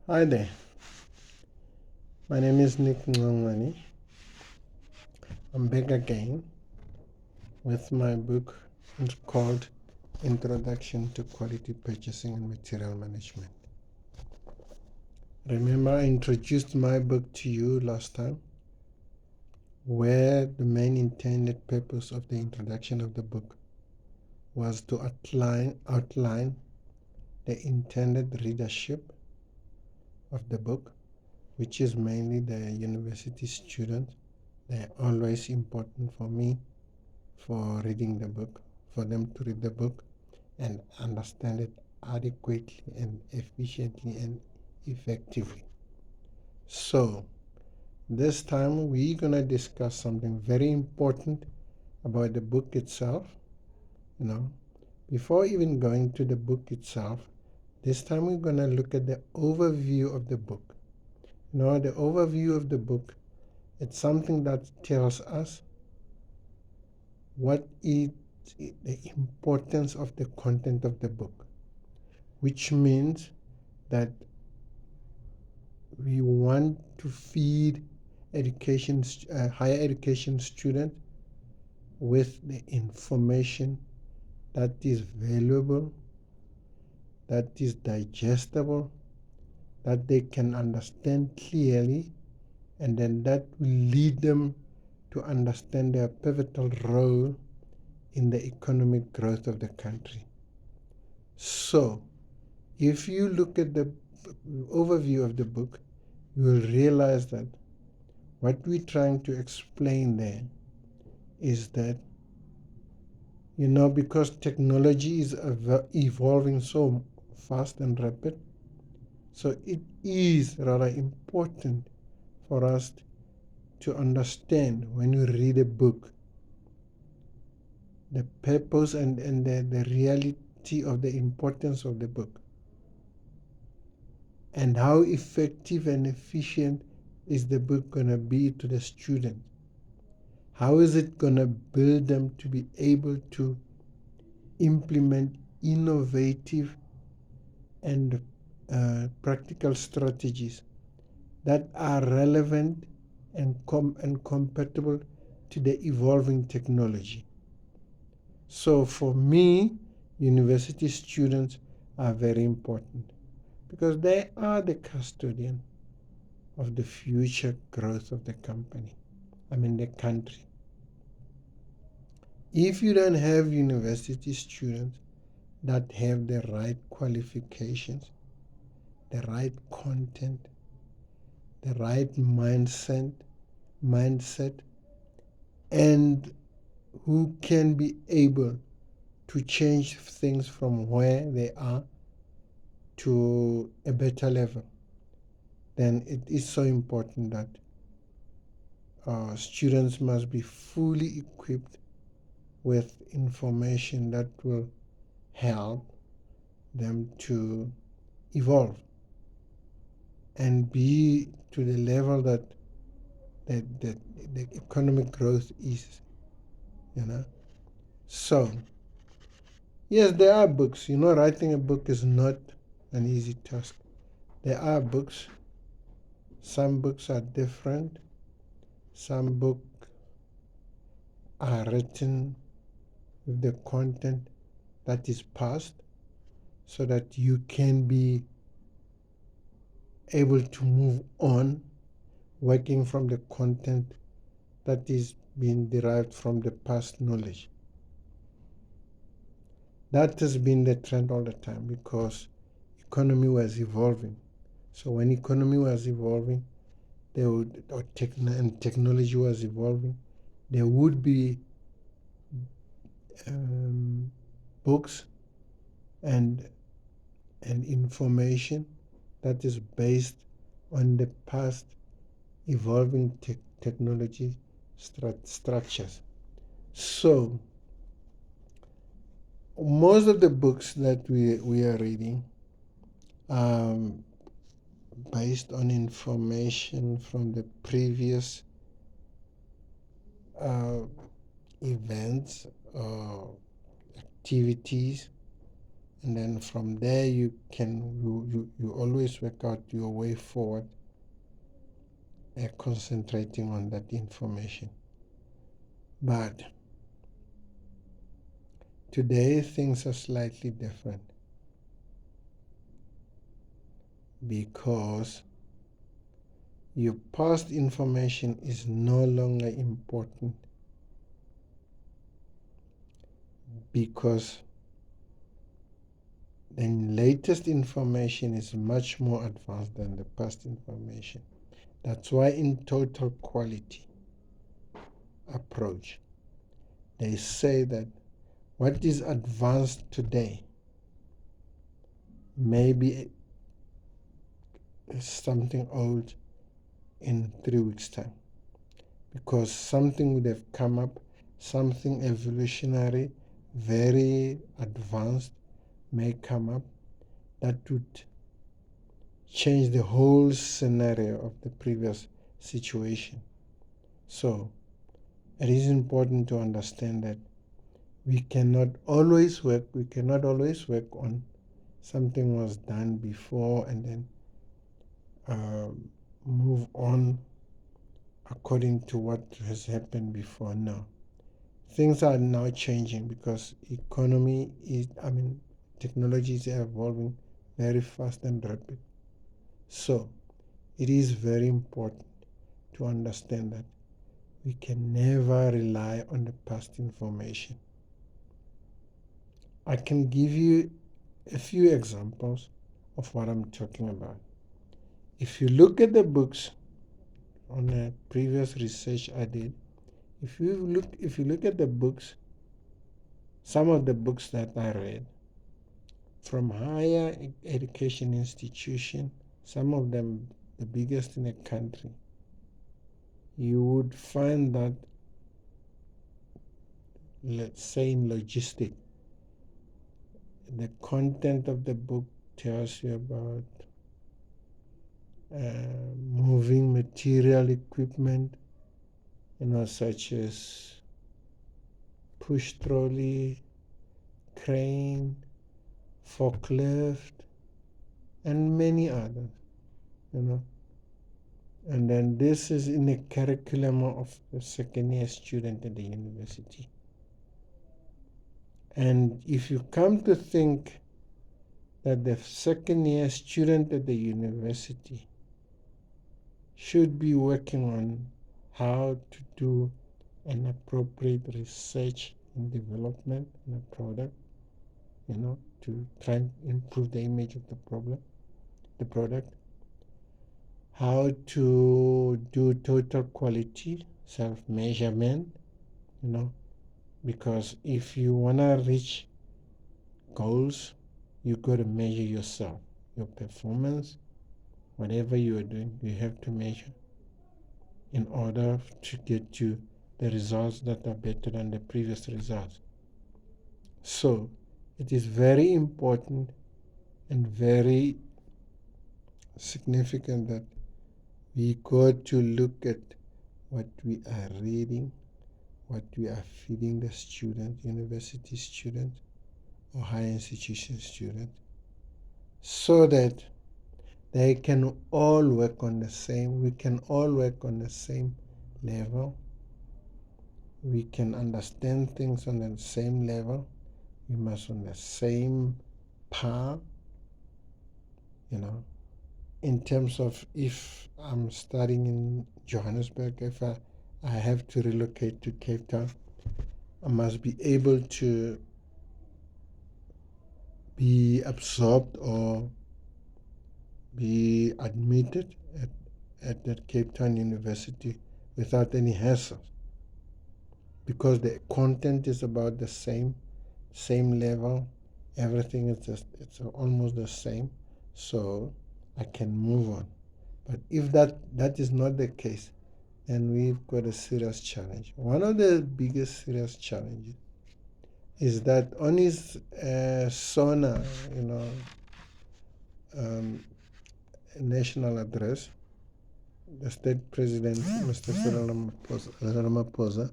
Hi there, my name is Nick Ngongwani. I'm back again with my book called Introduction to Quality Purchasing and Material Management. Remember, I introduced my book to you last time, where the main intended purpose of the introduction of the book was to outline the intended readership of the book, which is mainly the university students. They're always important for me for reading the book, for them to read the book and understand it adequately and efficiently and effectively. So, this time we're going to discuss something very important about the book itself. Before even going to the book itself, this time we're going to look at the overview of the book. The overview of the book, it's something that tells us what is the importance of the content of the book, which means that we want to feed higher education students with the information that is valuable, that is digestible, that they can understand clearly, and then that will lead them to understand their pivotal role in the economic growth of the country. So, if you look at the overview of the book, you will realize that what we're trying to explain there is that, because technology is evolving so fast and rapid, so it is rather important for us to understand when you read a book the purpose and the reality of the importance of the book, and how effective and efficient is the book going to be to the student. How is it going to build them to be able to implement innovative and practical strategies that are relevant and compatible to the evolving technology? So for me, university students are very important because they are the custodian of the future growth of the the country. If you don't have university students that have the right qualifications, the right content, the right mindset, and who can be able to change things from where they are to a better level, then it is so important that students must be fully equipped with information that will help them to evolve and be to the level that the economic growth is. So, yes, there are books. Writing a book is not an easy task. There are books. Some books are different. Some books are written with the content that is past so that you can be able to move on working from the content that is being derived from the past knowledge. That has been the trend all the time because economy was evolving. So when economy was evolving, technology was evolving, there would be books and information that is based on the past evolving technology structures. So most of the books that we are reading based on information from the previous events, activities, And then from there you always work out your way forward, concentrating on that information. But today things are slightly different because your past information is no longer important, because the latest information is much more advanced than the past information. That's why in total quality approach, they say that what is advanced today may be something old in 3 weeks' time, because something would have come up, something evolutionary, very advanced may come up that would change the whole scenario of the previous situation. So it is important to understand that we cannot always work on something was done before and then move on according to what has happened before. No. Things are now changing because technology is evolving very fast and rapid. So it is very important to understand that we can never rely on the past information. I can give you a few examples of what I'm talking about. If you look at the books on a previous research I did, if you look at the books, some of the books that I read from higher education institution, some of them the biggest in the country, you would find that, let's say in logistics, the content of the book tells you about moving material equipment, such as push trolley, crane, forklift, and many others, And then this is in the curriculum of the second year student at the university. And if you come to think that the second year student at the university should be working on how to do an appropriate research and development in a product, to try and improve the image of the product, how to do total quality self-measurement, because if you want to reach goals, you got to measure yourself, your performance, whatever you are doing, you have to measure in order to get to the results that are better than the previous results. So it is very important and very significant that we got to look at what we are reading, what we are feeding the student, university student or higher institution student, so that they can all work on the same, we can all work on the same level, we can understand things on the same level, we must on the same par, in terms of if I'm studying in Johannesburg, if I have to relocate to Cape Town, I must be able to be absorbed or be admitted at that Cape Town University without any hassle, because the content is about the same level, everything is it's almost the same, so I can move on. But if that is not the case, then we've got a serious challenge. One of the biggest serious challenges is that on his SONA, national address, the state president, Mr. Cyril Ramaphosa,